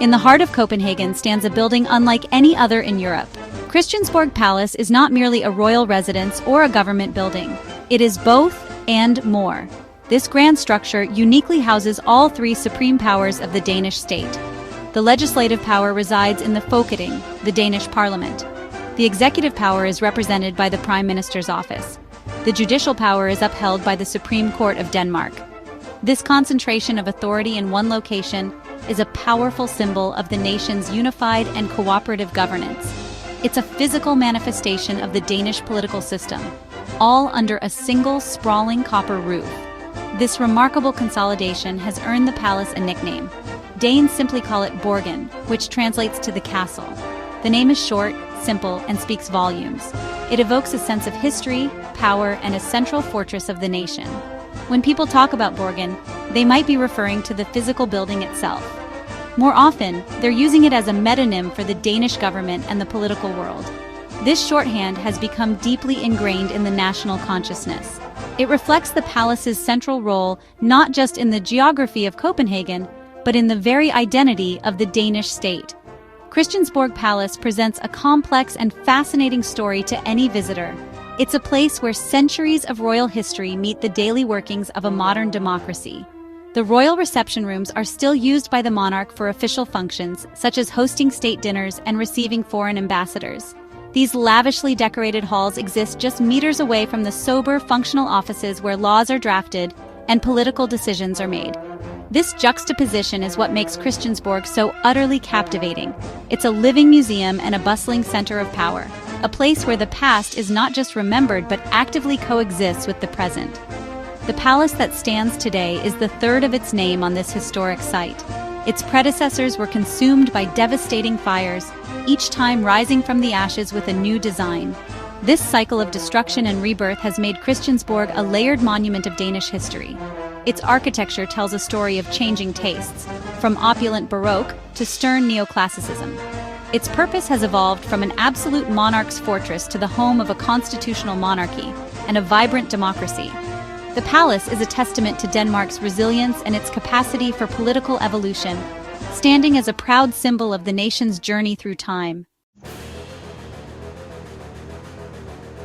In the heart of Copenhagen stands a building unlike any other in Europe. Christiansborg Palace is not merely a royal residence or a government building. It is both and more. This grand structure uniquely houses all three supreme powers of the Danish state. The legislative power resides in the Folketing, the Danish parliament. The executive power is represented by the Prime Minister's office. The judicial power is upheld by the Supreme Court of Denmark. This concentration of authority in one location is a powerful symbol of the nation's unified and cooperative governance. It's a physical manifestation of the Danish political system, all under a single sprawling copper roof. This remarkable consolidation has earned the palace a nickname. Danes simply call it Borgen, which translates to the castle. The name is short, simple, and speaks volumes. It evokes a sense of history, power, and a central fortress of the nation. When people talk about Borgen, they might be referring to the physical building itself. More often, they're using it as a metonym for the Danish government and the political world. This shorthand has become deeply ingrained in the national consciousness. It reflects the palace's central role not just in the geography of Copenhagen, but in the very identity of the Danish state. Christiansborg Palace presents a complex and fascinating story to any visitor. It's a place where centuries of royal history meet the daily workings of a modern democracy. The royal reception rooms are still used by the monarch for official functions, such as hosting state dinners and receiving foreign ambassadors. These lavishly decorated halls exist just meters away from the sober, functional offices where laws are drafted and political decisions are made. This juxtaposition is what makes Christiansborg so utterly captivating. It's a living museum and a bustling center of power, a place where the past is not just remembered but actively coexists with the present. The palace that stands today is the third of its name on this historic site. Its predecessors were consumed by devastating fires, each time rising from the ashes with a new design. This cycle of destruction and rebirth has made Christiansborg a layered monument of Danish history. Its architecture tells a story of changing tastes, from opulent Baroque to stern neoclassicism. Its purpose has evolved from an absolute monarch's fortress to the home of a constitutional monarchy and a vibrant democracy. The palace is a testament to Denmark's resilience and its capacity for political evolution, standing as a proud symbol of the nation's journey through time.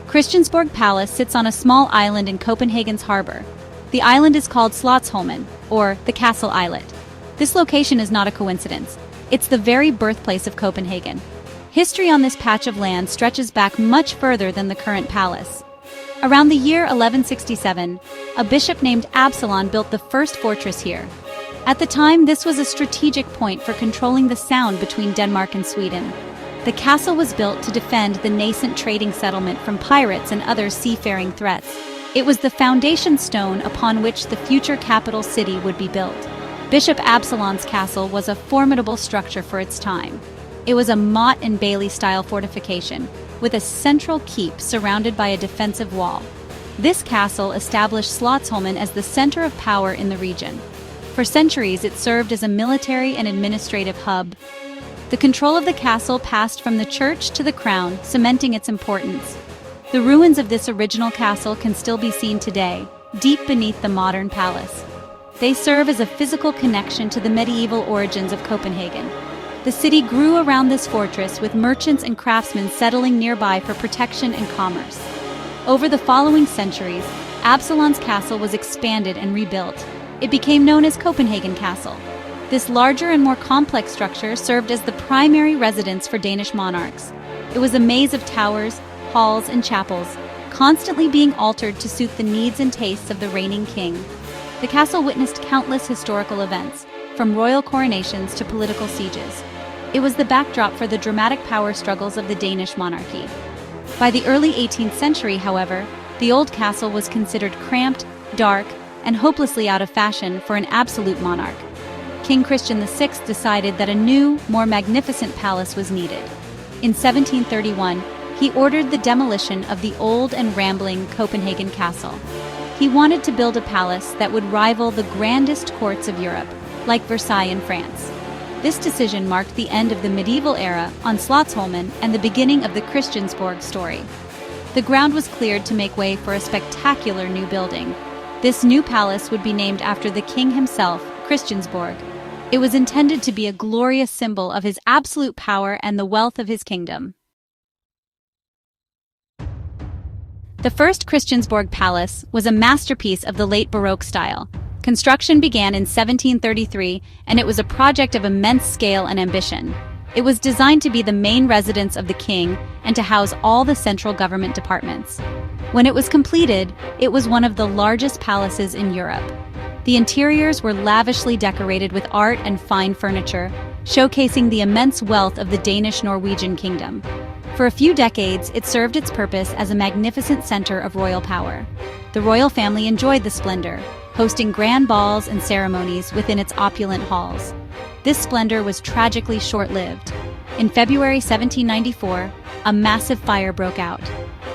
Christiansborg Palace sits on a small island in Copenhagen's harbor. The island is called Slotsholmen, or the Castle Islet. This location is not a coincidence. It's the very birthplace of Copenhagen. History on this patch of land stretches back much further than the current palace. Around the year 1167, a bishop named Absalon built the first fortress here. At the time, this was a strategic point for controlling the sound between Denmark and Sweden. The castle was built to defend the nascent trading settlement from pirates and other seafaring threats. It was the foundation stone upon which the future capital city would be built. Bishop Absalon's castle was a formidable structure for its time. It was a motte and bailey-style fortification, with a central keep surrounded by a defensive wall. This castle established Slotsholmen as the center of power in the region. For centuries, it served as a military and administrative hub. The control of the castle passed from the church to the crown, cementing its importance. The ruins of this original castle can still be seen today, deep beneath the modern palace. They serve as a physical connection to the medieval origins of Copenhagen. The city grew around this fortress, with merchants and craftsmen settling nearby for protection and commerce. Over the following centuries, Absalon's castle was expanded and rebuilt. It became known as Copenhagen Castle. This larger and more complex structure served as the primary residence for Danish monarchs. It was a maze of towers, halls, and chapels, constantly being altered to suit the needs and tastes of the reigning king. The castle witnessed countless historical events, from royal coronations to political sieges. It was the backdrop for the dramatic power struggles of the Danish monarchy. By the early 18th century, however, the old castle was considered cramped, dark, and hopelessly out of fashion for an absolute monarch. King Christian VI decided that a new, more magnificent palace was needed. In 1731, he ordered the demolition of the old and rambling Copenhagen Castle. He wanted to build a palace that would rival the grandest courts of Europe, like Versailles in France. This decision marked the end of the medieval era on Slotsholmen and the beginning of the Christiansborg story. The ground was cleared to make way for a spectacular new building. This new palace would be named after the king himself, Christiansborg. It was intended to be a glorious symbol of his absolute power and the wealth of his kingdom. The first Christiansborg Palace was a masterpiece of the late Baroque style. Construction began in 1733, and it was a project of immense scale and ambition. It was designed to be the main residence of the king and to house all the central government departments. When it was completed, it was one of the largest palaces in Europe. The interiors were lavishly decorated with art and fine furniture, showcasing the immense wealth of the Danish-Norwegian kingdom. For a few decades, it served its purpose as a magnificent center of royal power. The royal family enjoyed the splendor, hosting grand balls and ceremonies within its opulent halls. This splendor was tragically short-lived. In February 1794, a massive fire broke out.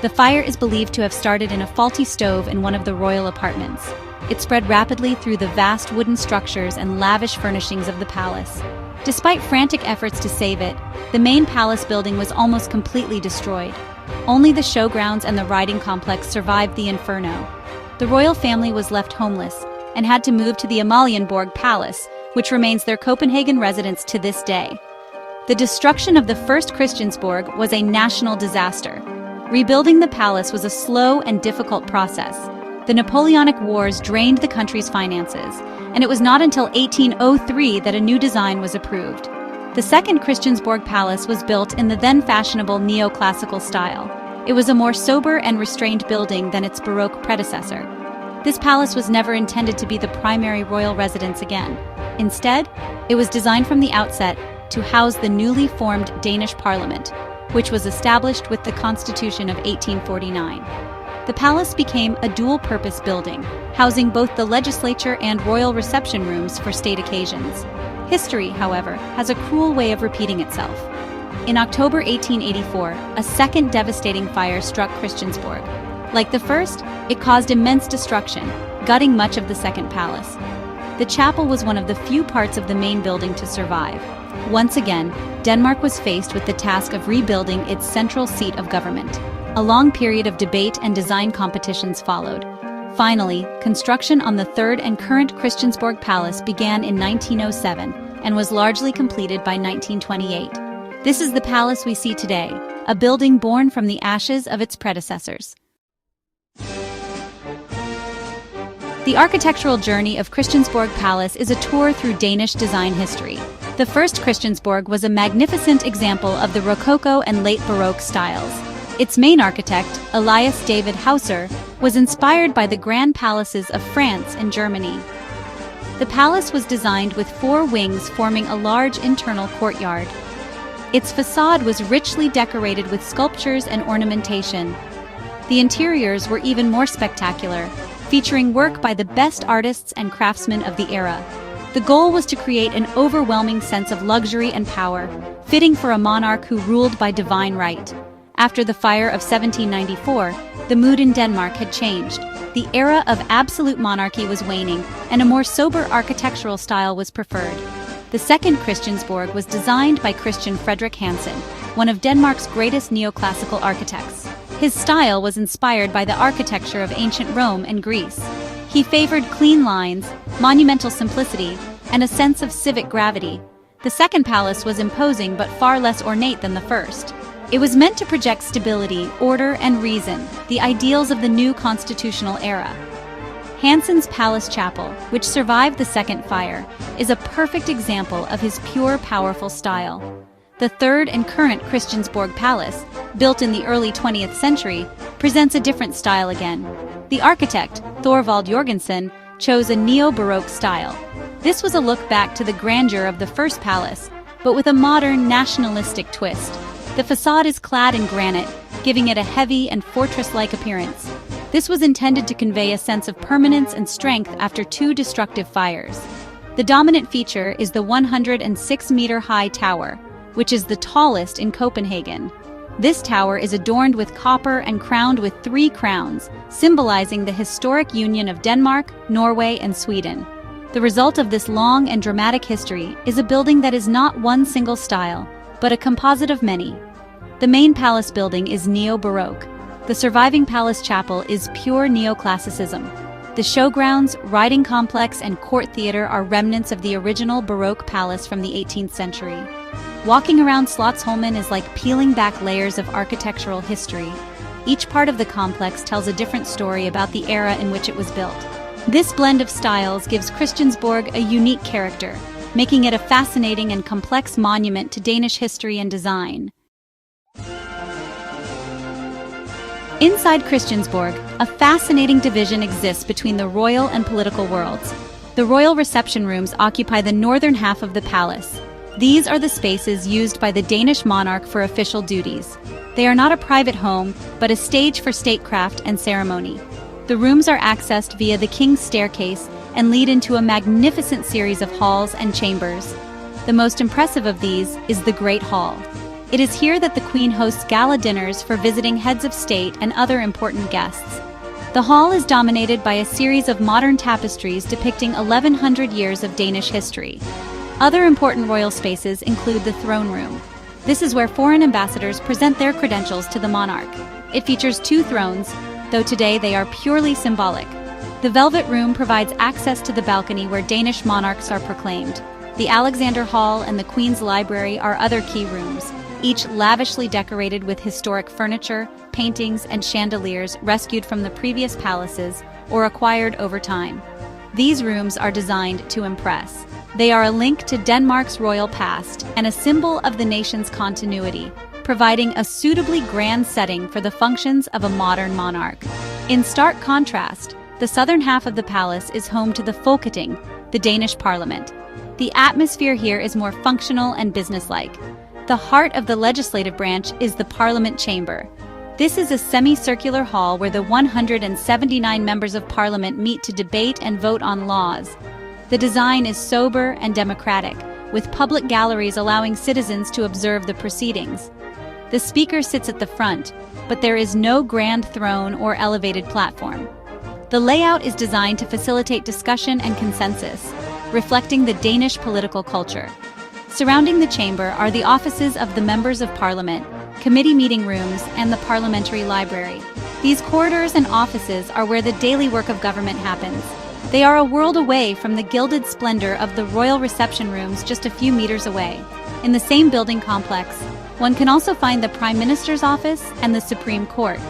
The fire is believed to have started in a faulty stove in one of the royal apartments. It spread rapidly through the vast wooden structures and lavish furnishings of the palace. Despite frantic efforts to save it, the main palace building was almost completely destroyed. Only the showgrounds and the riding complex survived the inferno. The royal family was left homeless and had to move to the Amalienborg Palace, which remains their Copenhagen residence to this day. The destruction of the first Christiansborg was a national disaster. Rebuilding the palace was a slow and difficult process. The Napoleonic Wars drained the country's finances, and it was not until 1803 that a new design was approved. The second Christiansborg Palace was built in the then fashionable neoclassical style. It was a more sober and restrained building than its Baroque predecessor. This palace was never intended to be the primary royal residence again. Instead, it was designed from the outset to house the newly formed Danish Parliament, which was established with the Constitution of 1849. The palace became a dual-purpose building, housing both the legislature and royal reception rooms for state occasions. History, however, has a cruel way of repeating itself. In October 1884, a second devastating fire struck Christiansborg. Like the first, it caused immense destruction, gutting much of the second palace. The chapel was one of the few parts of the main building to survive. Once again, Denmark was faced with the task of rebuilding its central seat of government. A long period of debate and design competitions followed. Finally, construction on the third and current Christiansborg Palace began in 1907 and was largely completed by 1928. This is the palace we see today, a building born from the ashes of its predecessors. The architectural journey of Christiansborg Palace is a tour through Danish design history. The first Christiansborg was a magnificent example of the Rococo and late Baroque styles. Its main architect, Elias David Hauser, was inspired by the grand palaces of France and Germany. The palace was designed with 4 wings forming a large internal courtyard. Its facade was richly decorated with sculptures and ornamentation. The interiors were even more spectacular, featuring work by the best artists and craftsmen of the era. The goal was to create an overwhelming sense of luxury and power, fitting for a monarch who ruled by divine right. After the fire of 1794, the mood in Denmark had changed. The era of absolute monarchy was waning, and a more sober architectural style was preferred. The second Christiansborg was designed by Christian Frederik Hansen, one of Denmark's greatest neoclassical architects. His style was inspired by the architecture of ancient Rome and Greece. He favored clean lines, monumental simplicity, and a sense of civic gravity. The second palace was imposing but far less ornate than the first. It was meant to project stability, order, and reason, the ideals of the new constitutional era. Hansen's Palace Chapel, which survived the second fire, is a perfect example of his pure, powerful style. The third and current Christiansborg Palace, built in the early 20th century, presents a different style again. The architect, Thorvald Jorgensen, chose a Neo-Baroque style. This was a look back to the grandeur of the first palace, but with a modern, nationalistic twist. The facade is clad in granite, giving it a heavy and fortress-like appearance. This was intended to convey a sense of permanence and strength after 2 destructive fires. The dominant feature is the 106-meter-high tower, which is the tallest in Copenhagen. This tower is adorned with copper and crowned with 3 crowns, symbolizing the historic union of Denmark, Norway, and Sweden. The result of this long and dramatic history is a building that is not one single style, but a composite of many. The main palace building is Neo-Baroque. The surviving palace chapel is pure neoclassicism. The showgrounds, riding complex, and court theater are remnants of the original Baroque palace from the 18th century. Walking around Slotsholmen is like peeling back layers of architectural history. Each part of the complex tells a different story about the era in which it was built. This blend of styles gives Christiansborg a unique character, making it a fascinating and complex monument to Danish history and design. Inside Christiansborg, a fascinating division exists between the royal and political worlds. The royal reception rooms occupy the northern half of the palace. These are the spaces used by the Danish monarch for official duties. They are not a private home, but a stage for statecraft and ceremony. The rooms are accessed via the king's staircase and lead into a magnificent series of halls and chambers. The most impressive of these is the Great Hall. It is here that the Queen hosts gala dinners for visiting heads of state and other important guests. The hall is dominated by a series of modern tapestries depicting 1100 years of Danish history. Other important royal spaces include the throne room. This is where foreign ambassadors present their credentials to the monarch. It features 2 thrones, though today they are purely symbolic. The Velvet Room provides access to the balcony where Danish monarchs are proclaimed. The Alexander Hall and the Queen's Library are other key rooms, each lavishly decorated with historic furniture, paintings, and chandeliers rescued from the previous palaces or acquired over time. These rooms are designed to impress. They are a link to Denmark's royal past and a symbol of the nation's continuity, providing a suitably grand setting for the functions of a modern monarch. In stark contrast, the southern half of the palace is home to the Folketinget, the Danish parliament. The atmosphere here is more functional and businesslike. The heart of the legislative branch is the Parliament Chamber. This is a semicircular hall where the 179 members of Parliament meet to debate and vote on laws. The design is sober and democratic, with public galleries allowing citizens to observe the proceedings. The speaker sits at the front, but there is no grand throne or elevated platform. The layout is designed to facilitate discussion and consensus, reflecting the Danish political culture. Surrounding the chamber are the offices of the members of parliament, committee meeting rooms, and the parliamentary library. These corridors and offices are where the daily work of government happens. They are a world away from the gilded splendor of the royal reception rooms just a few meters away. In the same building complex, one can also find the Prime Minister's office and the Supreme Court.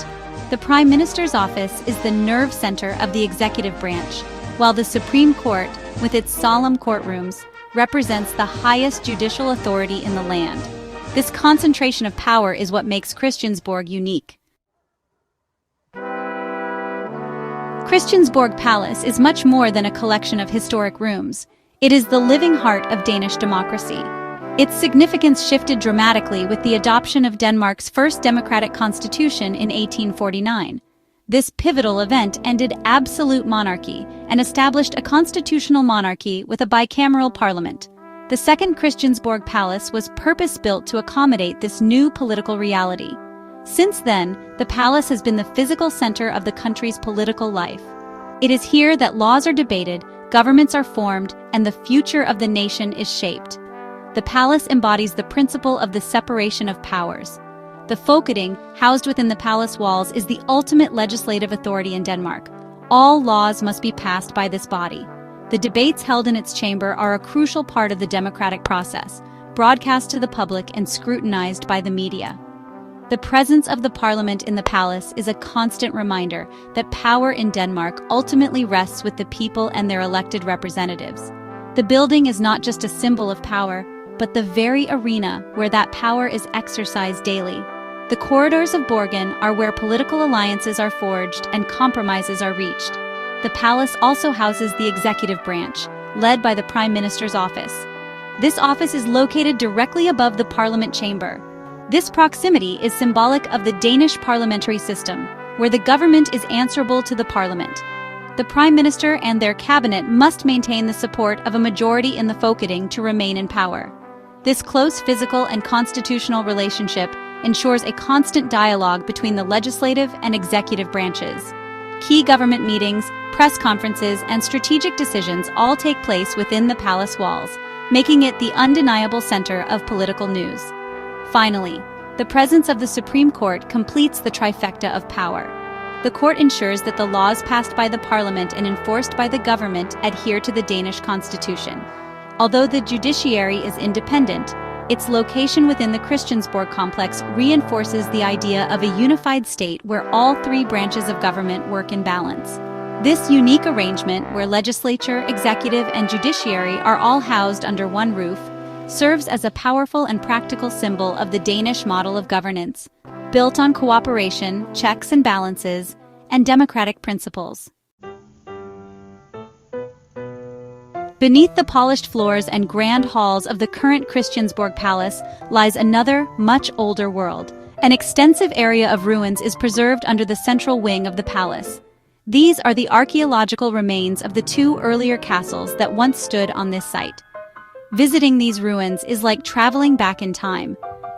The Prime Minister's office is the nerve center of the executive branch, while the Supreme Court, with its solemn courtrooms, represents the highest judicial authority in the land. This concentration of power is what makes Christiansborg unique. Christiansborg Palace is much more than a collection of historic rooms. It is the living heart of Danish democracy. Its significance shifted dramatically with the adoption of Denmark's first democratic constitution in 1849. This pivotal event ended absolute monarchy and established a constitutional monarchy with a bicameral parliament. The second Christiansborg Palace was purpose-built to accommodate this new political reality. Since then, the palace has been the physical center of the country's political life. It is here that laws are debated, governments are formed, and the future of the nation is shaped. The palace embodies the principle of the separation of powers. The Folketing, housed within the palace walls, is the ultimate legislative authority in Denmark. All laws must be passed by this body. The debates held in its chamber are a crucial part of the democratic process, broadcast to the public and scrutinized by the media. The presence of the parliament in the palace is a constant reminder that power in Denmark ultimately rests with the people and their elected representatives. The building is not just a symbol of power, but the very arena where that power is exercised daily. The corridors of Borgen are where political alliances are forged and compromises are reached. The palace also houses the executive branch, led by the Prime Minister's office. This office is located directly above the Parliament chamber. This proximity is symbolic of the Danish parliamentary system, where the government is answerable to the Parliament. The Prime Minister and their cabinet must maintain the support of a majority in the Folketing to remain in power. This close physical and constitutional relationship ensures a constant dialogue between the legislative and executive branches. Key government meetings, press conferences, and strategic decisions all take place within the palace walls, making it the undeniable center of political news. Finally, the presence of the Supreme Court completes the trifecta of power. The court ensures that the laws passed by the parliament and enforced by the government adhere to the Danish constitution. Although the judiciary is independent, its location within the Christiansborg complex reinforces the idea of a unified state where all three branches of government work in balance. This unique arrangement, where legislature, executive, and judiciary are all housed under one roof, serves as a powerful and practical symbol of the Danish model of governance, built on cooperation, checks and balances, and democratic principles. Beneath the polished floors and grand halls of the current Christiansborg Palace lies another, much older world. An extensive area of ruins is preserved under the central wing of the palace. These are the archaeological remains of the two earlier castles that once stood on this site. Visiting these ruins is like traveling back in time.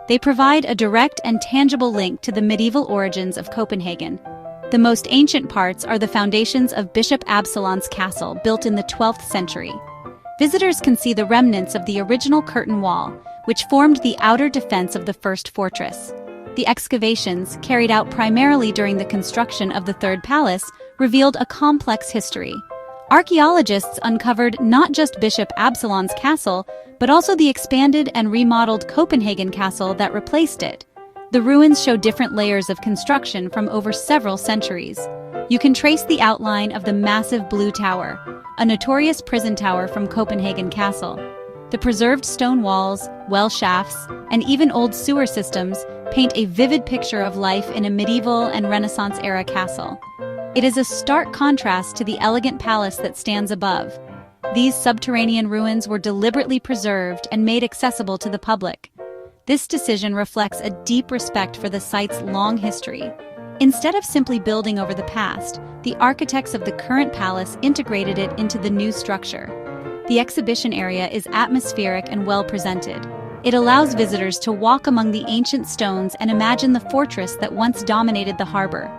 They provide a direct and tangible link to the medieval origins of Copenhagen. The most ancient parts are the foundations of Bishop Absalon's castle, built in the 12th century. Visitors can see the remnants of the original curtain wall, which formed the outer defense of the first fortress. The excavations, carried out primarily during the construction of the Third Palace, revealed a complex history. Archaeologists uncovered not just Bishop Absalon's castle, but also the expanded and remodeled Copenhagen castle that replaced it. The ruins show different layers of construction from over several centuries. You can trace the outline of the massive Blue Tower, a notorious prison tower from Copenhagen Castle. The preserved stone walls, well shafts, and even old sewer systems paint a vivid picture of life in a medieval and Renaissance-era castle. It is a stark contrast to the elegant palace that stands above. These subterranean ruins were deliberately preserved and made accessible to the public. This decision reflects a deep respect for the site's long history. Instead of simply building over the past, the architects of the current palace integrated it into the new structure. The exhibition area is atmospheric and well presented. It allows visitors to walk among the ancient stones and imagine the fortress that once dominated the harbor.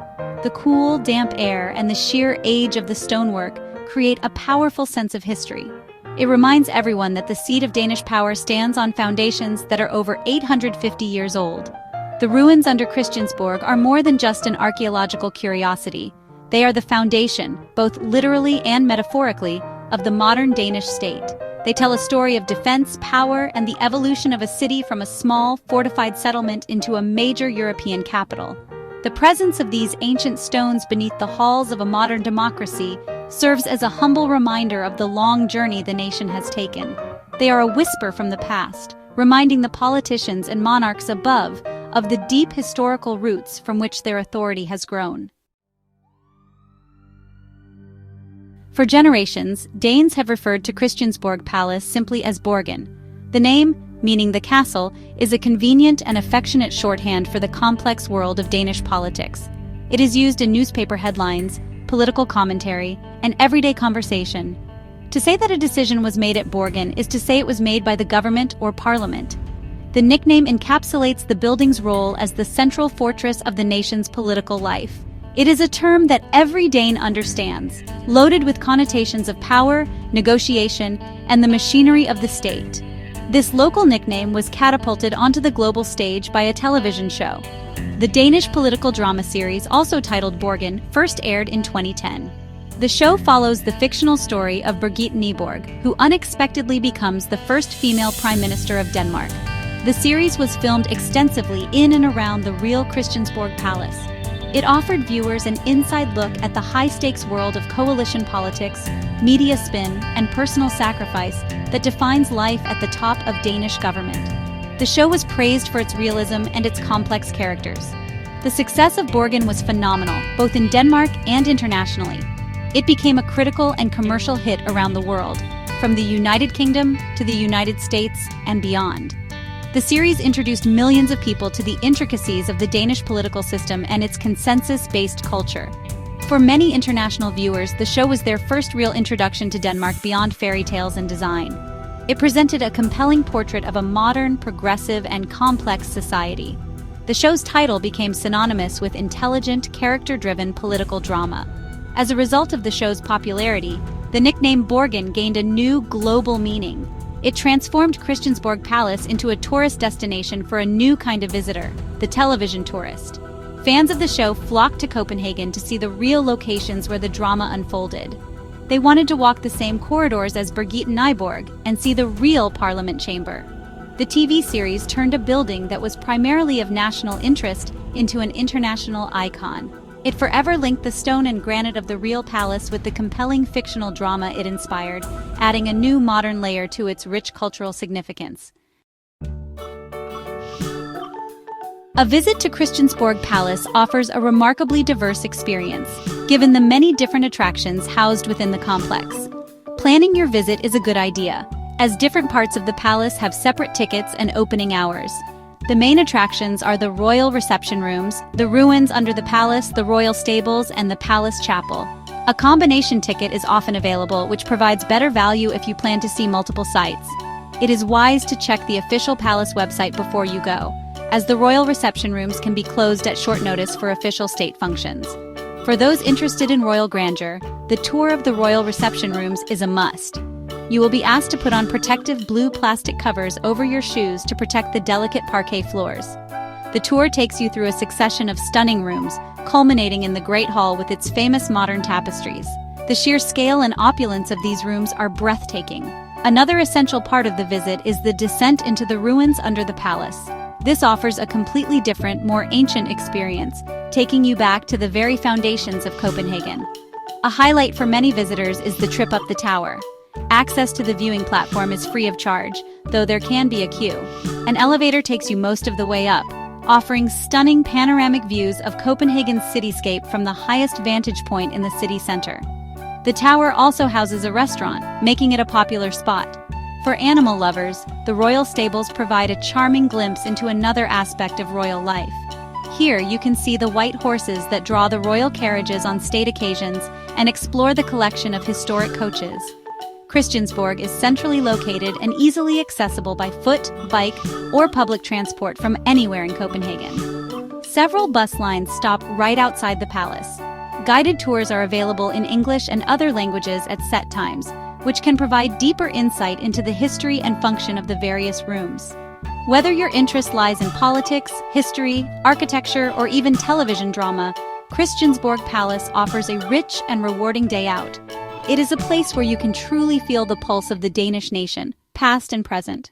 The cool, damp air and the sheer age of the stonework create a powerful sense of history. It reminds everyone that the seat of Danish power stands on foundations that are over 850 years old. The ruins under Christiansborg are more than just an archaeological curiosity. They are the foundation, both literally and metaphorically, of the modern Danish state. They tell a story of defense, power, and the evolution of a city from a small, fortified settlement into a major European capital. The presence of these ancient stones beneath the halls of a modern democracy serves as a humble reminder of the long journey the nation has taken. They are a whisper from the past, reminding the politicians and monarchs above of the deep historical roots from which their authority has grown. For generations, Danes have referred to Christiansborg Palace simply as Borgen. The name, meaning the castle, is a convenient and affectionate shorthand for the complex world of Danish politics. It is used in newspaper headlines, political commentary, and everyday conversation. To say that a decision was made at Borgen is to say it was made by the government or parliament. The nickname encapsulates the building's role as the central fortress of the nation's political life. It is a term that every Dane understands, loaded with connotations of power, negotiation, and the machinery of the state. This local nickname was catapulted onto the global stage by a television show. The Danish political drama series, also titled Borgen, first aired in 2010. The show follows the fictional story of Birgitte Nyborg, who unexpectedly becomes the first female Prime Minister of Denmark. The series was filmed extensively in and around the real Christiansborg Palace. It offered viewers an inside look at the high-stakes world of coalition politics, media spin, and personal sacrifice that defines life at the top of Danish government. The show was praised for its realism and its complex characters. The success of Borgen was phenomenal, both in Denmark and internationally. It became a critical and commercial hit around the world, from the United Kingdom to the United States and beyond. The series introduced millions of people to the intricacies of the Danish political system and its consensus-based culture. For many international viewers, the show was their first real introduction to Denmark beyond fairy tales and design. It presented a compelling portrait of a modern, progressive, and complex society. The show's title became synonymous with intelligent, character-driven political drama. As a result of the show's popularity, the nickname Borgen gained a new global meaning. It transformed Christiansborg Palace into a tourist destination for a new kind of visitor, the television tourist. Fans of the show flocked to Copenhagen to see the real locations where the drama unfolded. They wanted to walk the same corridors as Birgitte Nyborg and see the real Parliament chamber. The TV series turned a building that was primarily of national interest into an international icon. It forever linked the stone and granite of the real palace with the compelling fictional drama it inspired, adding a new modern layer to its rich cultural significance. A visit to Christiansborg Palace offers a remarkably diverse experience, given the many different attractions housed within the complex. Planning your visit is a good idea, as different parts of the palace have separate tickets and opening hours. The main attractions are the royal reception rooms, the ruins under the palace, the royal stables, and the palace chapel. A combination ticket is often available, which provides better value if you plan to see multiple sites. It is wise to check the official palace website before you go, as the royal reception rooms can be closed at short notice for official state functions. For those interested in royal grandeur, the tour of the royal reception rooms is a must. You will be asked to put on protective blue plastic covers over your shoes to protect the delicate parquet floors. The tour takes you through a succession of stunning rooms, culminating in the Great Hall with its famous modern tapestries. The sheer scale and opulence of these rooms are breathtaking. Another essential part of the visit is the descent into the ruins under the palace. This offers a completely different, more ancient experience, taking you back to the very foundations of Copenhagen. A highlight for many visitors is the trip up the tower. Access to the viewing platform is free of charge, though there can be a queue. An elevator takes you most of the way up, offering stunning panoramic views of Copenhagen's cityscape from the highest vantage point in the city center. The tower also houses a restaurant, making it a popular spot. For animal lovers, the royal stables provide a charming glimpse into another aspect of royal life. Here you can see the white horses that draw the royal carriages on state occasions and explore the collection of historic coaches. Christiansborg is centrally located and easily accessible by foot, bike, or public transport from anywhere in Copenhagen. Several bus lines stop right outside the palace. Guided tours are available in English and other languages at set times, which can provide deeper insight into the history and function of the various rooms. Whether your interest lies in politics, history, architecture, or even television drama, Christiansborg Palace offers a rich and rewarding day out. It is a place where you can truly feel the pulse of the Danish nation, past and present.